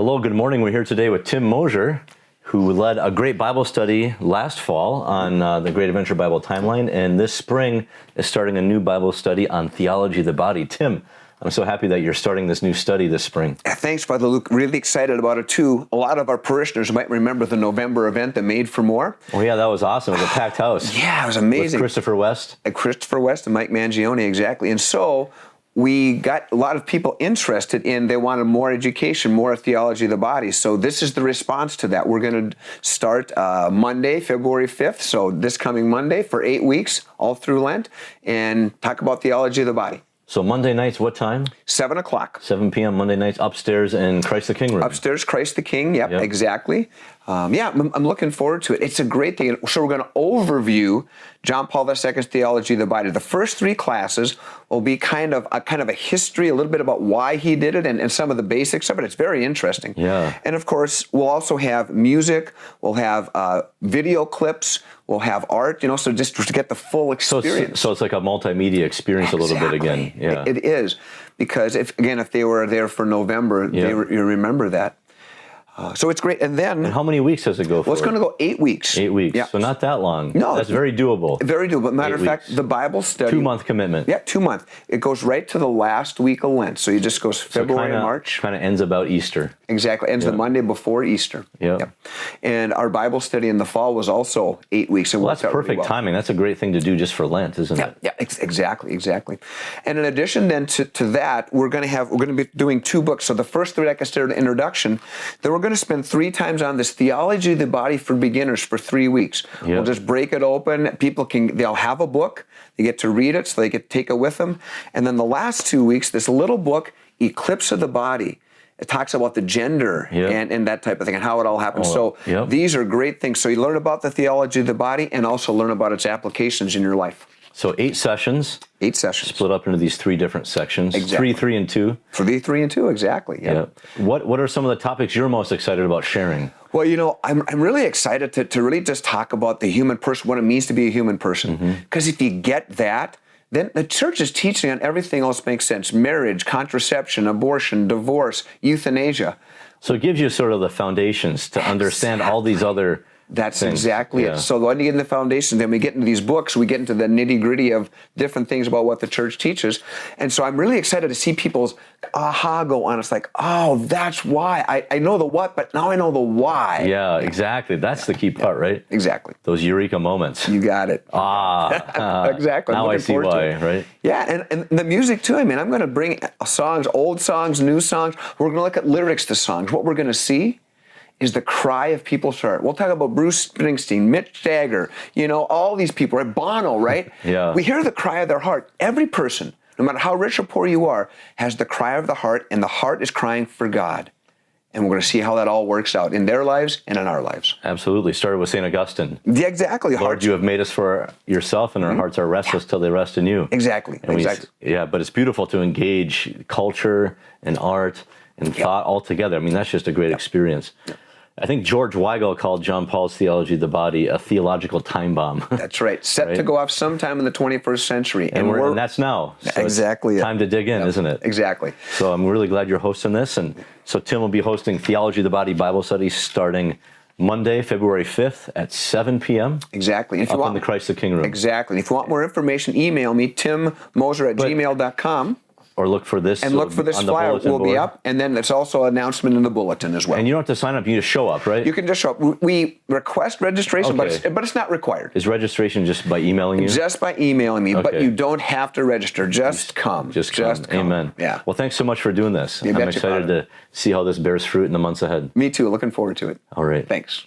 Hello, good morning. We're here today with Tim Mosier, who led a great Bible study last fall on the Great Adventure Bible Timeline, and this spring is starting a new Bible study on Theology of the Body. Tim, I'm so happy that you're starting this new study this spring. Thanks, Father Luke. Really excited about it, too. A lot of our parishioners might remember the November event, the Made for More. Oh, yeah, that was awesome. It was a packed house. Yeah, it was amazing. With Christopher West. Christopher West and Mike Mangione, exactly. And so we got a lot of people interested in, they wanted more education, more theology of the body. So this is the response to that. We're going to start Monday, February 5th, so this coming Monday for 8 weeks, all through Lent, and talk about theology of the body. So Monday nights, what time? 7 o'clock. 7 p.m. Monday nights upstairs in Christ the King room. Upstairs, Christ the King, yep. Exactly. I'm looking forward to it. It's a great thing. So we're going to overview John Paul II's Theology of the Body. The first 3 classes will be kind of a history, a little bit about why he did it and some of the basics of it. It's very interesting. Yeah. And of course, we'll also have music, we'll have video clips, we'll have art, so just to get the full experience. So it's like a multimedia experience a little bit again. Yeah. It is. Because if they were there for November, you remember that. So it's great. And how many weeks does it go for? Well, it's going to go 8 weeks. 8 weeks. Yeah. So not that long. No. That's very doable. Very doable. Matter of fact, the Bible study. 2-month commitment. Yeah, 2 months. It goes right to the last week of Lent. So it just goes February and March. Kind of ends about Easter. Exactly. Ends the Monday before Easter. Yeah. Yep. And our Bible study in the fall was also 8 weeks. Well, that's perfect timing. That's a great thing to do just for Lent, isn't it? Yeah, exactly. And in addition then to that, we're going to be doing 2 books. So the first 3, like I said, introduction. Then we're going to spend 3 times on this Theology of the Body for beginners for 3 weeks. Yep. We'll just break it open. They'll have a book. They get to read it, so they get to take it with them. And then the last 2 weeks, this little book, Eclipse of the Body. It talks about the gender and that type of thing and how it all happens. These are great things. So you learn about the theology of the body and also learn about its applications in your life. So 8 sessions. 8 sessions. Split up into these 3 different sections. Exactly. 3, and 2. 3 and 2, exactly. Yeah. What are some of the topics you're most excited about sharing? Well, I'm really excited to really just talk about the human person, what it means to be a human person. Because if you get that, then the church's teaching on everything else makes sense. Marriage, contraception, abortion, divorce, euthanasia. So it gives you sort of the foundations to understand all these other That's things. Exactly it. So when you get in the foundation, then we get into these books, we get into the nitty-gritty of different things about what the church teaches. And so I'm really excited to see people's aha go on. It's like, oh, that's why. I know the what, but now I know the why. Yeah, exactly. That's the key part, right? Exactly. Those eureka moments. You got it. Exactly. Now I see why, right? Yeah, and the music too. I'm going to bring songs, old songs, new songs. We're going to look at lyrics to songs. What we're going to see is the cry of people's heart. We'll talk about Bruce Springsteen, Mitch Jagger, all these people, right? Bono, right? Yeah. We hear the cry of their heart. Every person, no matter how rich or poor you are, has the cry of the heart, and the heart is crying for God. And we're going to see how that all works out in their lives and in our lives. Absolutely. Started with St. Augustine. Yeah, exactly. Lord, you have made us for yourself, and our hearts are restless till they rest in you. Exactly. But it's beautiful to engage culture and art and thought all together. I mean, that's just a great experience. I think George Weigel called John Paul's Theology of the Body a theological time bomb. That's right. Set to go off sometime in the 21st century. And that's now. So exactly. Time to dig in, isn't it? Exactly. So I'm really glad you're hosting this. And so Tim will be hosting Theology of the Body Bible study starting Monday, February 5th at 7 p.m. Exactly. If you want in the Christ the King room. Exactly. If you want more information, email me, timmoser@gmail.com. Or look for this. And look for this flyer. Will be up. And then there's also an announcement in the bulletin as well. And you don't have to sign up. You just show up, right? You can just show up. We request registration, but it's not required. Is registration just by emailing you? Just by emailing me. Okay. But you don't have to register. Just come. Just come. Amen. Yeah. Well, thanks so much for doing this. I'm excited to see how this bears fruit in the months ahead. Me too. Looking forward to it. All right. Thanks.